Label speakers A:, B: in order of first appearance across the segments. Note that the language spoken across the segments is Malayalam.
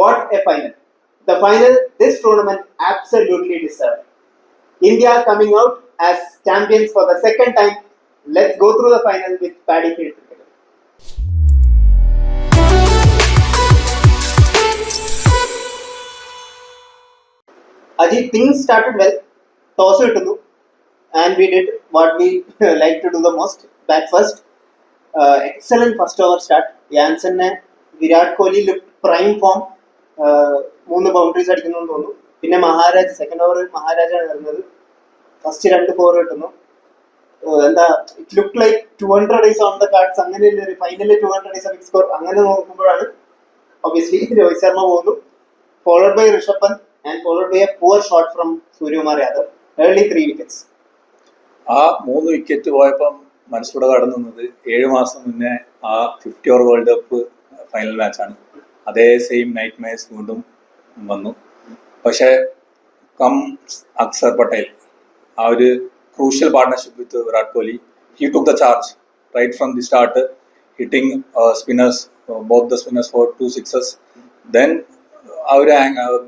A: What a final. The final this tournament absolutely deserved. India coming out as champions for the second time. Let's go through the final with Paddy Field cricket. Ajit, things started well. Toss ittunnu, and we did what we like to do the most. Bat first. Excellent first over start. Jansen, Virat Kohli looked prime form. 3 boundaries അടിക്കുന്നു തോന്നുന്നു. പിന്നെ മഹാരാജ് സെക്കൻഡ് ഓവർ മഹാരാജാണ് വരുന്നത്. ഫസ്റ്റ് 2 4 കിട്ടുന്നു. എന്താ it look like 200 is on the cards. അങ്ങനെ ഒരു ഫൈനലിൽ 200 ഈസ് എ ബിഗ് സ്കോർ. അങ്ങനെ നോക്കുമ്പോഴാണ് ഒബിയസ്ലി രോഹിത് ശർമ്മ പോകുന്നു, followed by Rishabh Pant and followed by a poor shot from Suryakumar Yadav. Early 3 wickets.
B: ആ 3 വിക്കറ്റ് പോയപ്പം മനസ്സിലൂടെ കടന്നു നിന്നത് 7 മാസം മുന്നേ ആ 50 ഓവർ വേൾഡ് കപ്പ് ഫൈനൽ മാച്ചാണ്. അതേ സെയിം നൈറ്റ് മാച്ച് വീണ്ടും വന്നു. പക്ഷേ അക്സർ പട്ടേൽ ആ ഒരു crucial partnership with Virat Kohli, he took the charge right from the start, hitting spinners, both the spinners for 2 sixes. Then ആ ഒരു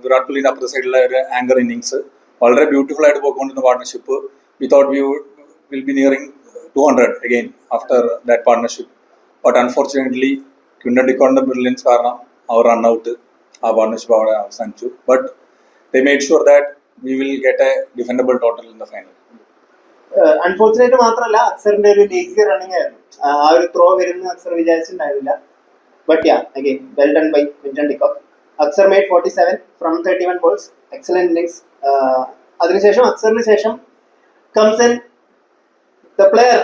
B: വിരാട് കോഹ്ലിന്റെ അപ്പുറത്തെ സൈഡിലെ ഒരു ആങ്കർ ഇന്നിങ്സ് വളരെ ബ്യൂട്ടിഫുൾ ആയിട്ട് പോയിക്കൊണ്ടിരുന്ന പാർട്ണർഷിപ്പ്. We thought we will be nearing 200 again after that partnership. But unfortunately Quinton ഡിക്കോണിന്റെ ബ്രില്യൻസ് കാരണം അവർ റൺ ഔട്ട്, ആ പാർട്ണർഷിപ്പ് അവിടെ അവസാനിച്ചു. But they made sure that we will get a defendable total in the final.
A: Unfortunate മാത്രമല്ല, അക്സറിന്റെ ഒരു ലേസി റണ്ണിംഗ് ആയിരുന്നു. ആ ഒരു ത്രോ വരുന്ന അക്സർ വിചാരിച്ചിട്ടുണ്ടായിരുന്നില്ല. But ya again well done by Quinton de Kock. Axar made 47 from 31 balls. Excellent innings. അതിനുശേഷം അക്സറിന് ശേഷം comes in the player,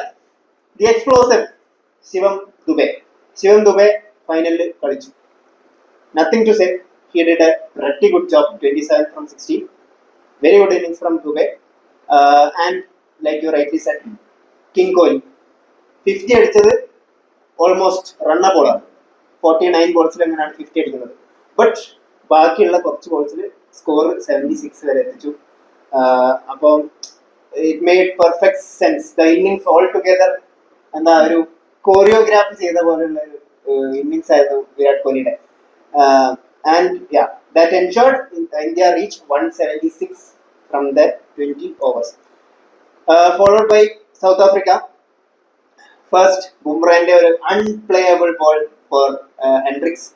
A: the explosive ശിവം ദുബെ. ശിവം ദുബെ ഫൈനലിൽ കളിച്ചു. Nothing to say. He did a pretty good job. 27 from 16. Very good innings from Dube. And like you rightly said, King Kohli 50 അടിച്ചത് ഓൾമോസ്റ്റ് റണ്ണബോൾ ആണ്. 49 ബോൾസിൽ എങ്ങനെയാണ് 50 അടിക്കുന്നത്. ബട്ട് ബാക്കിയുള്ള കുറച്ച് ബോൾസിൽ സ്കോർ 76 വരെ എത്തിച്ചു. അപ്പം it made perfect sense. The innings all together എന്താ ഒരു കോറിയോഗ്രാഫി ചെയ്ത പോലെയുള്ള ഒരു ഇന്നിങ്സ് ആയിരുന്നു വിരാട് കോഹ്ലിയുടെ. And ya that ensured India reach 176 from the 20 overs. Followed by South Africa. First ബുംറയുടെ ഒരു unplayable ball for Hendricks.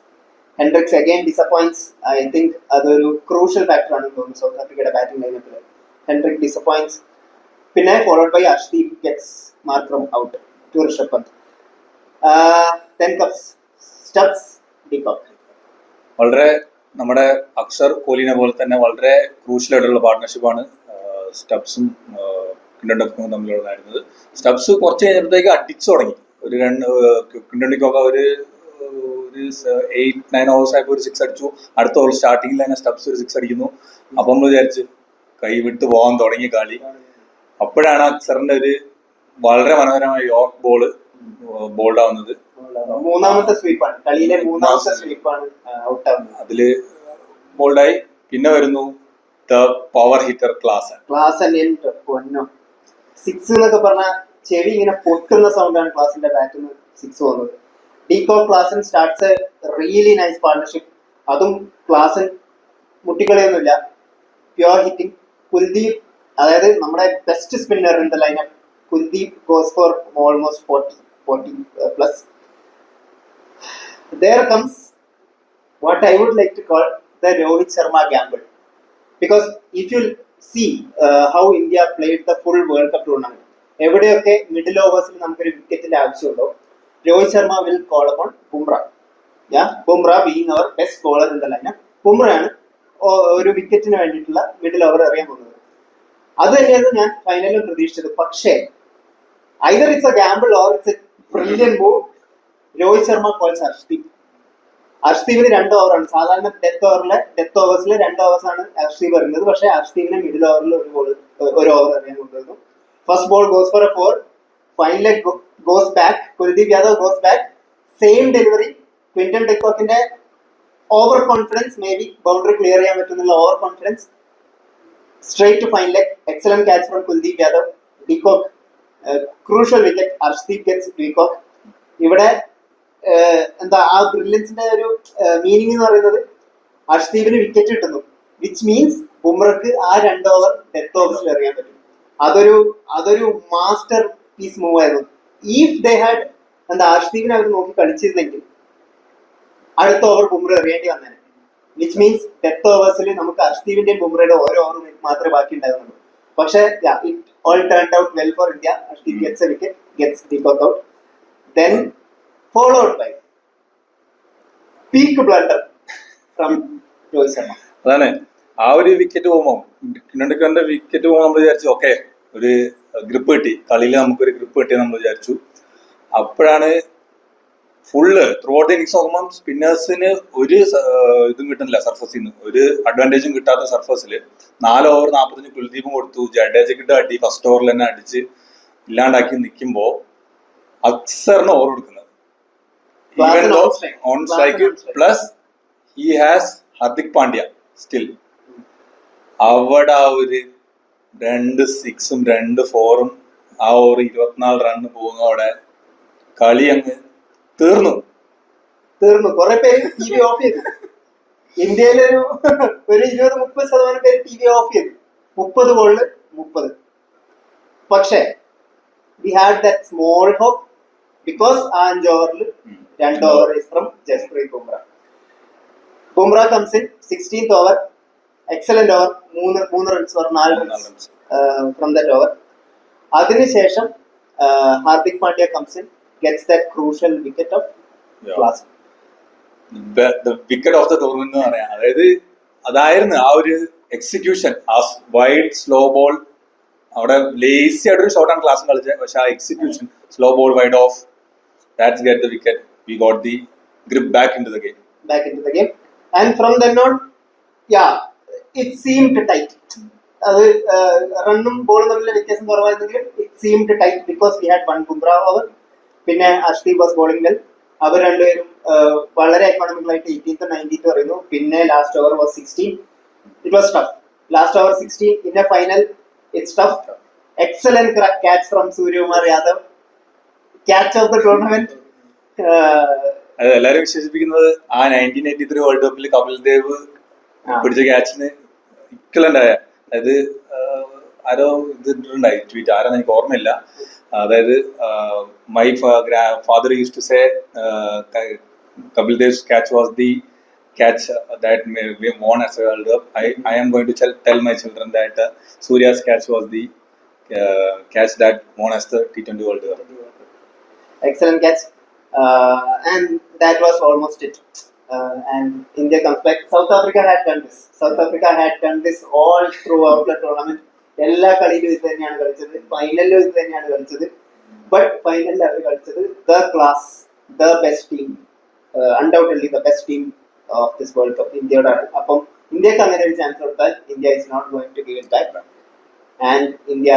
A: Hendricks again disappoints. I think അതൊരു ക്രൂഷ്യൽ ഫാക്ടർ ആണെന്ന് തോന്നുന്നു സൗത്ത് ആഫ്രിക്കയുടെ ബാറ്റിംഗ് ലൈനപ്പിൽ. Hendrick disappoints. പിന്നെ followed by Arshdeep gets mark from out to Rishabh Pant. Then comes Stubbs, Deepak.
B: വളരെ നമ്മുടെ അക്സർ കോഹ്ലിനെ പോലെ തന്നെ വളരെ ക്രൂഷ്യൽ ആയിട്ടുള്ള പാർട്ണർഷിപ്പാണ് സ്റ്റബ്സും ക്വിന്റൺ ഡിക്കോക്കും തമ്മിലുള്ളതായിരുന്നത്. സ്റ്റബ്സ് കുറച്ച് കഴിഞ്ഞപ്പോഴത്തേക്ക് അടിച്ചു തുടങ്ങി. ഒരു ക്വിന്റൺ ഡിക്കോക്ക് ഒരു 8-9 overs ആയപ്പോൾ ഒരു 6 അടിച്ചു. അടുത്ത ഓവർ സ്റ്റാർട്ടിങ്ങിൽ തന്നെ സ്റ്റബ്സ് ഒരു 6 അടിക്കുന്നു. അപ്പം നമ്മൾ വിചാരിച്ചു കൈ വിട്ട് പോകാൻ തുടങ്ങിയ കളി. അപ്പോഴാണ് അക്സറിന്റെ ഒരു വളരെ മനോഹരമായ യോർക്ക് ബോള് ബോൾഡ് ആവുന്നത്.
A: മൂന്നാമത്തെ സ്വീപ്പാണ്, കളിയിലെ മൂന്നാമത്തെ സ്വീപ്പാണ് ഔട്ട് ആവുന്നത്.
B: അതില് ബോൾഡായി. പിന്നെ വരുന്നു the power hitter Klaasen.
A: Six എന്നൊക്കെ പറഞ്ഞാൽ ചെവി ഇങ്ങനെ പൊട്ടുന്ന സൗണ്ടാണ് ക്ലാസിന്റെ ബാറ്റിൽ നിന്ന് 6 പോകുന്നത്. De Kock Klaasen starts A really nice partnership. അതും ക്ലാസൻ മുട്ടിക്കളിയൊന്നുമില്ല, പ്യുവർ ഹിറ്റിംഗ്. കുൽദീപ്, അതായത് നമ്മുടെ best spinner in the lineup, Kuldeep goes for almost 40 plus. There comes what I would like to call the Rohit Sharma gamble, because if you see how India played the full World Cup tournament, എവിടെയൊക്കെ മിഡിൽ ഓവേഴ്സിൽ നമുക്കൊരു വിക്കറ്റിന്റെ ആവശ്യമുണ്ടോ, Rohit Sharma will call upon Bumrah. Bumrah being our best bowler in the lineup, ബുംറയാണ് ഒരു വിക്കറ്റിന് വേണ്ടിയിട്ടുള്ള മിഡിൽ ഓവർ എറിയാൻ പോകുന്നത്. അത് തന്നെയായിരുന്നു ഞാൻ ഫൈനലിൽ പ്രതീക്ഷിച്ചത്. പക്ഷേ either it's a gamble or it's a brilliant move. Rohit Sharma calls Arshdeep. അർഷ്ദീപിന് 2 ഓവറാണ്. സാധാരണ ഡെത്ത് ഓവേഴ്സിൽ 2 ഓവേഴ്സാണ് അർഷ്ദീപ് എറിയുന്നത്. പക്ഷേ അർഷ്ദീപിന് മിഡിൽ ഓവറിൽ ഒരു ഓവർ എറിയാൻ കൊണ്ടുവരുന്നു. First ball goes for a 4. Fine leg goes back. Kuldeep Yadav goes back. Same delivery. Quinton ഡിക്കോക്കിന്റെ over confidence, may be boundary clear ചെയ്യാൻ പറ്റുന്നുള്ള over confidence. Straight to fine leg. Excellent catch from Kuldeep Yadav. De Kock crucial wicket. Arshdeep gets de Kock. ഇവിടെ എന്താ ആ ബ്രില്യൻസിന്റെ ഒരു മീനിങ് എന്ന് പറയുന്നത്, അർഷ്ദീപിന് വിക്കറ്റ് കിട്ടുന്നു, വിച്ച് മീൻസ് ബുംറക്ക് ആ 2 ഓവർ ഡെത്ത് ഓവേഴ്സിൽ എറിയാൻ പറ്റും. അതൊരു മാസ്റ്റർ പീസ് മൂവ് ആയിരുന്നു. ഇഫ് ദേ ഹാഡ് അർഷ്ദീപിനെ അവർ നോക്കി കളിച്ചിരുന്നെങ്കിൽ അടുത്ത ഓവർ ബുംറ എറിയേണ്ടി വന്നേനെ. വിച്ച് മീൻസ് ഡെത്ത് ഓവേഴ്സിൽ നമുക്ക് അർഷ്ദീപിന്റെയും ബുംറയുടെ ഓരോ ഓവർ മാത്രമേ ബാക്കി ഉണ്ടായിരുന്നുള്ളൂ. പക്ഷേ it all turned out well for India. Arshdeep gets A wicket, gets Deepak out. Then followed by peak blunder from Rohit Sharma.
B: അതാണ് ആ ഒരു വിക്കറ്റ് പോകുമ്പോൾ കിണ്ണടിക്കറിന്റെ വിക്കറ്റ് പോകുമ്പോൾ നമ്മൾ വിചാരിച്ചു ഓക്കെ ഒരു ഗ്രിപ്പ് കിട്ടി, കളിയിൽ നമുക്കൊരു ഗ്രിപ്പ് കിട്ടി നമ്മൾ വിചാരിച്ചു. അപ്പോഴാണ് ഫുള്ള് ത്രൂ ഔട്ട് ഇന്നിങ്സ് നോക്കുമ്പോൾ സ്പിന്നേഴ്സിന് ഒരു ഇതും കിട്ടുന്നില്ല, സർഫസിൽ നിന്ന് ഒരു അഡ്വാൻറ്റേജും കിട്ടാത്ത സർഫസിൽ 4 ഓവർ 45 കുൽദീപും കൊടുത്തു, ജഡേജക്കിട്ട് അടി ഫസ്റ്റ് ഓവറിൽ തന്നെ അടിച്ച് ഇല്ലാണ്ടാക്കി നിൽക്കുമ്പോൾ അക്സറിന് ഓവർ കൊടുക്കുന്നത് on strike plus he has Hardik Pandya still. അവിടെ ആ ഒരു 2 6ഉം 2 4ഉം ആ ഓവർ 24 റണ്ണ് പോകുന്ന അവിടെ കളി അങ്ങ് തീർന്നു.
A: കുറെ പേര് ടി വി ഓഫ് ചെയ്തു. ഇന്ത്യയിലൊരു 20-30% പേര് ടി വി ഓഫ് ചെയ്തു. 30 ബോളില് 30. പക്ഷേ we had that small hope because ആ 5 ഓവറിൽ 2 over is from Jasprit Bumrah. Bumrah comes in 16th over, excellent over, 3 runs or 4 runs from that over. അതിനുശേഷം Hardik Pandya comes in, gets that crucial wicket of last.
B: The wicket of the tournament എന്ന് പറയാം. അതായിരുന്നു ആ ഒരു എക്സിക്യൂഷൻ, ആ വൈഡ് സ്ലോ ബോൾ. അവിടെ ലേസി ആയിട്ടൊരു ഷോർട്ട് ആൻഡ് ക്ലാസ് കളിച്ചത്, പക്ഷെ ആ execution slow ball wide off, that's get the wicket. We got the grip back into the game.
A: And from then on, it seemed tight. അത് റണ്ണും ബോളും തമ്മിലുള്ള വ്യത്യാസം കുറവായിരുന്നെങ്കിലും it seemed tight because we had one Bumrah over. പിന്നെ അർഷ്ദീപ് വാസ് ബോളിംഗ് വെൽ. അവർ രണ്ടുപേരും വളരെ എക്കോണമിക്കൽ ആയിട്ട് 18th 19th പറയുന്നു. പിന്നെ last over was 16. It was tough. Last over 16 in a final, it's tough. Excellent catch from Suryakumar Yadav. Catch of the tournament.
B: എല്ലാരും വിശേഷിപ്പിക്കുന്നത് ആ 1983 വേൾഡ് കപ്പിൽ കപിൽ ദേവ് പിടിച്ച ക്യാച്ചിന് ഇക്വലന്റ് ആയ, അതായത് ആരോ ഇതിട്ടുണ്ടായി ട്വീറ്റ്, ആരാന്ന് എനിക്ക് ഓർമ്മയില്ല. അതായത് my father use to say Kapil Dev's catch was the catch that we won as a World Cup. I am going to tell my children that Surya's catch was the catch that won as the T20 World Cup.
A: Excellent catch. And that was almost it. And India comes back. South Africa had done this all throughout the tournament. എല്ലാ കളിയിലും ഇത് തന്നെയാണ് കളിച്ചത്, ഫൈനലിലും ഇത് തന്നെയാണ് കളിച്ചത്. ബട്ട് ഫൈനലിൽ അവർ കളിച്ചത് the class, the best team, undoubtedly the best team of this World Cup ഇന്ത്യയോടാണ്. അപ്പം ഇന്ത്യക്ക് അങ്ങനെ ഒരു ചാൻസ് കൊടുത്താൽ India is not going to give it back. And India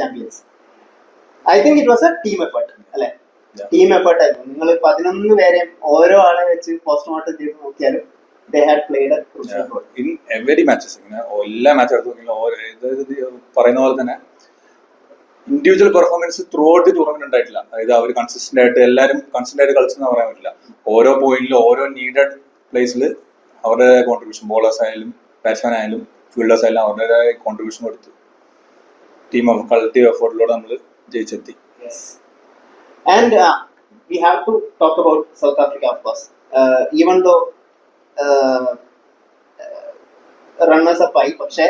A: champions. I think it was a team effort, അല്ലെ? ടീം എഫേർട്ട് ആയിരുന്നു. നിങ്ങൾ 11 പേരെ ഓരോ ആളെ വെച്ച് പോസ്റ്റ്മോർട്ടം ചെയ്ത് നോക്കിയാലും they had played a crucial role
B: in every matches. ഇങ്ങനെ എല്ലാ മാച്ച് എടുത്ത് പറയുന്ന പോലെ തന്നെ individual performance through out the tournament ഉണ്ടായിട്ടില്ല. അതായത് അവർ കൺസിസ്റ്റന്റ് ആയിട്ട് എല്ലാവരും കൺസിസ്റ്റന്റ് ആയിട്ട് കളിച്ചെന്ന് പറയാൻ പറ്റില്ല. ഓരോ പോയിന്റിലും ഓരോ നീഡഡ് പ്ലേസിൽ അവരുടെ കോൺട്രിബ്യൂഷൻ, ബോളേഴ്സ് ആയാലും ബാറ്റ്സ്മാൻ ആയാലും ഫീൽഡേഴ്സ് ആയാലും അവരുടെ കോൺട്രിബ്യൂഷൻ കൊടുത്തു. ടീം കളക്റ്റീവ് എഫേർട്ടിലൂടെ നമ്മൾ ജയിച്ചെത്തി.
A: And we have to talk about South Africa, of course. Even though runners up ആയി, പക്ഷേ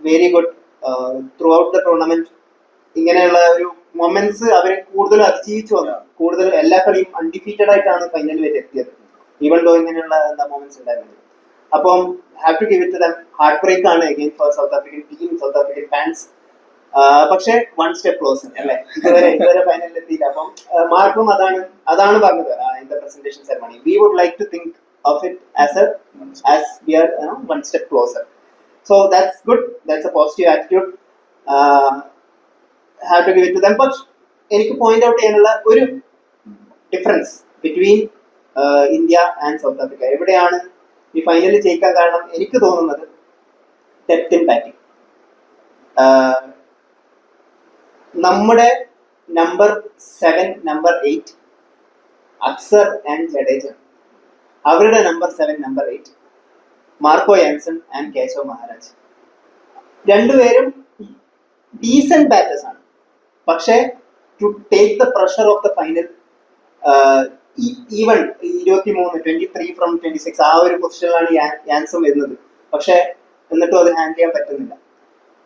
A: very good through out the tournament. ഇങ്ങനെയുള്ള ഒരു മൊമെന്റ്സ് അവരെ കൂടുതൽ അതിജീവിച്ചു വന്നു. കൂടുതൽ എല്ലാ കളിയും അൺഡിഫീറ്റഡ് ആയിട്ടാണ് ഫൈനൽ വരെ എത്തിയത്. ഈവൻ ദോ ഇങ്ങനെയുള്ള മൊമെന്റ്സ് ഉണ്ടായിരുന്നത്. അപ്പം have to give it to them. Heart break ആണ് again for South African team, South African fans. പക്ഷെ 1 step ക്ലോസ് അല്ലെ, ഇതുവരെ ഫൈനലിൽ എത്തിയില്ല. അപ്പം മാർക്കും അതാണ് പറഞ്ഞത് in the presentation ceremony. We would like to think of it as we are 1 step closer. So that's good. That's a positive attitude. Have to give it to them. But എനിക്ക് പോയിന്റ് ഔട്ട് ചെയ്യാനുള്ള ഒരു difference between India and South Africa എവിടെയാണ് ഈ ഫൈനലിൽ ജയിക്കാൻ കാരണം എനിക്ക് തോന്നുന്നത് ഡെപ്ത് ഇൻ ബാറ്റിംഗ്. നമ്മുടെ number 7, number 8 Axar and Jadeja. അവരുടെ number 7, number 8 Marco Jansen and Keshav Maharaj. രണ്ടുപേരും ഡീസന്റ് ബാറ്റേഴ്സ് ആണ്. പക്ഷേ to take the pressure of the final, even 23 from 26 ആ ഒരു പൊസിഷനിലാണ് യാൻസൺ വരുന്നത്. പക്ഷെ എന്നിട്ടും അത് ഹാൻഡിൽ ചെയ്യാൻ പറ്റുന്നില്ല.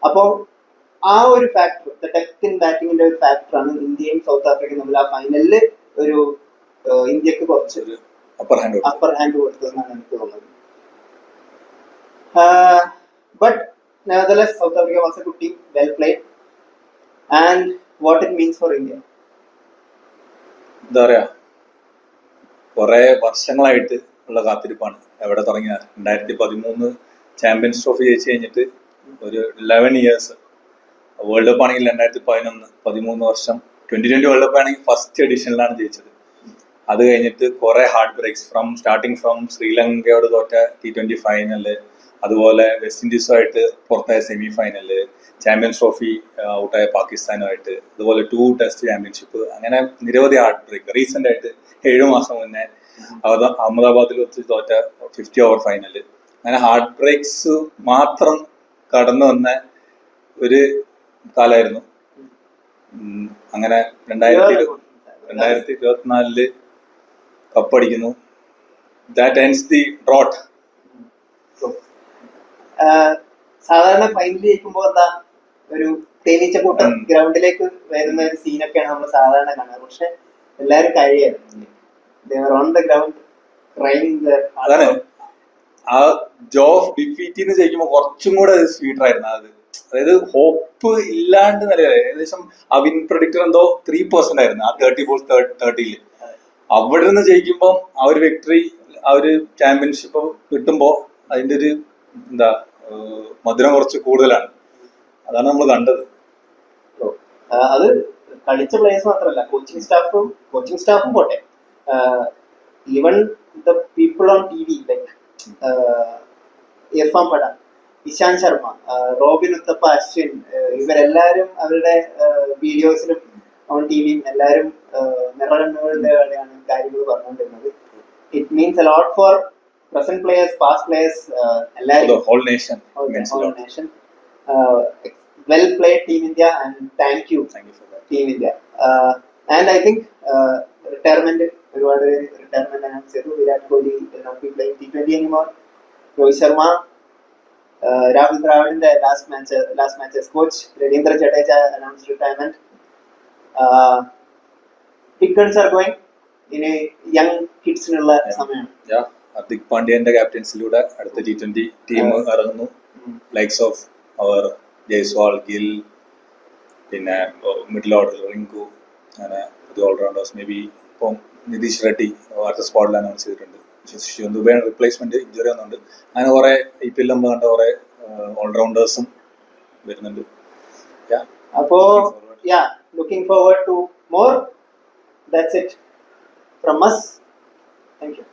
A: അപ്പോൾ ആ ഒരു ഫാക്ടർ, ഡെപ്ത് ഇൻ ബാറ്റിങ്ങിന്റെ ഒരു ഫാക്ടറാണ് ഇന്ത്യയും സൗത്ത് ആഫ്രിക്കയും തമ്മിൽ ആ ഫൈനലിൽ ഒരു ഇന്ത്യക്ക് കുറച്ച് അപ്പർ ഹാൻഡ് കൊടുത്തതെന്നാണ് എനിക്ക് തോന്നുന്നത്. But nevertheless South Africa was a good team, well played, and what it means for India.
B: എന്താ പറയാ, കുറെ വർഷങ്ങളായിട്ട് ഉള്ള കാത്തിരിപ്പാണ്. എവിടെ തുടങ്ങിയ 2013 ചാമ്പ്യൻസ് ട്രോഫി ജയിച്ചു കഴിഞ്ഞിട്ട് ഒരു 11 years. വേൾഡ് കപ്പ് ആണെങ്കിൽ 2011, 13 വർഷം. 2020 വേൾഡ് കപ്പ് ആണെങ്കിൽ ഫസ്റ്റ് എഡിഷനിലാണ് ജയിച്ചത്. അത് കഴിഞ്ഞിട്ട് കുറെ ഹാർഡ് ബ്രേക്സ് സ്റ്റാർട്ടിങ് ഫ്രം ശ്രീലങ്കയോട് തോറ്റ T20 ഫൈനല്, അതുപോലെ വെസ്റ്റ് ഇൻഡീസുമായിട്ട് പുറത്തായ സെമി ഫൈനല്, ചാമ്പ്യൻസ് ട്രോഫി ഔട്ടായ പാകിസ്ഥാനുമായിട്ട്, അതുപോലെ 2 ടെസ്റ്റ് ചാമ്പ്യൻഷിപ്പ്, അങ്ങനെ നിരവധി ഹാർഡ് ബ്രേക്ക്. റീസെന്റ് ആയിട്ട് 7 മാസം മുന്നേ അഹമ്മദാബാദിൽ വെച്ച് തോറ്റ 50 ഓവർ ഫൈനല്. അങ്ങനെ ഹാർഡ് ബ്രേക്സ് മാത്രം കടന്നു വന്ന ഒരു കാലമായിരുന്നു. അങ്ങനെ 2024 കപ്പടിക്കുന്നു. That ends the drought.
A: സാധാരണ ഫൈനൽ ജയിക്കുമ്പോ എന്താ ഒരു തേനീച്ചക്കൂട്ടം ഗ്രൗണ്ടിലേക്ക് വരുന്ന ഒരു സീനൊക്കെയാണ് നമ്മൾ സാധാരണ കാണുന്നത്. പക്ഷെ എല്ലാരും കഴിയായിരുന്നു. On the ground training.
B: അതാണ് ആ ജോ ഓഫ് ഡിഫീറ്റിന്ന് ജയിക്കുമ്പോൾ കുറച്ചും കൂടെ സ്വീറ്റർ ആയിരുന്നു അത്. അതായത് ഹോപ്പ് ഇല്ലാണ്ട് നിലവിലെ ഏകദേശം ആ വിൻ പ്രഡിക്ടർ എന്തോ 3% ആയിരുന്നു ആ 30 balls 30-ല്. അവിടെ നിന്ന് ജയിക്കുമ്പോൾ ആ ഒരു വിക്ടറി, ആ ഒരു ചാമ്പ്യൻഷിപ്പ് കിട്ടുമ്പോ അതിന്റെ ഒരു എന്താ മധുരം കുറച്ച് കൂടുതലാണ്. അതാണ് നമ്മൾ കണ്ടത്.
A: അത് കളിച്ച പ്ലേയേഴ്സ് മാത്രമല്ല, കോച്ചിങ് സ്റ്റാഫും പോട്ടെ, even the people on TV like Irfan Pathan, Ishant Sharma, Robin Uthappa, Ashwin, ഇവരെല്ലാരും അവരുടെ വീഡിയോസിലും ഓൺ ടിവിയും എല്ലാരും നിറകണ്ണുകളുടെ കാര്യങ്ങൾ പറഞ്ഞുകൊണ്ടിരുന്നത്. It means a lot for present players, past players,
B: the whole nation.
A: Well played Team India, and thank you
B: for that.
A: Team India. And I think retirement announce ചെയ്തു. Virat Kohli will not be playing T20 anymore. Rohit Sharma, Rahul ദ്രാവിഡിന്റെ last match as coach. Ravindra Jadeja announced retirement. Big guns are going. ഇനി യങ് കിഡ്സിനുള്ള സമയമാണ്.
B: ഹാർദിക് പാണ്ഡ്യന്റെ ക്യാപ്റ്റൻസിലൂടെ അടുത്ത T20 ടീം ഇറങ്ങുന്നു. ലൈക്സ് ഓഫ് അവർ ജയ്സ്വാൾ, ഗിൽ, പിന്നെ മിഡിൽ ഓർഡർ റിങ്കു, അങ്ങനെ പുതിയ ഓൾറൗണ്ടേഴ്സ്. മേ ബി ഇപ്പം നിതീഷ് റെഡ്ഡി അടുത്ത സ്ക്വാഡിൽ അനൗൺസ് ചെയ്തിട്ടുണ്ട്. ശിവൻ ദുബൈ റിപ്ലേസ്മെന്റ് ഇഞ്ചുറി ഒന്നുണ്ട്. അങ്ങനെ കുറെ IPL നമ്മൾ കണ്ട കുറെ ഓൾറൗണ്ടേഴ്സും വരുന്നുണ്ട്.
A: അപ്പോ looking forward to more. That's it from us. Thank you.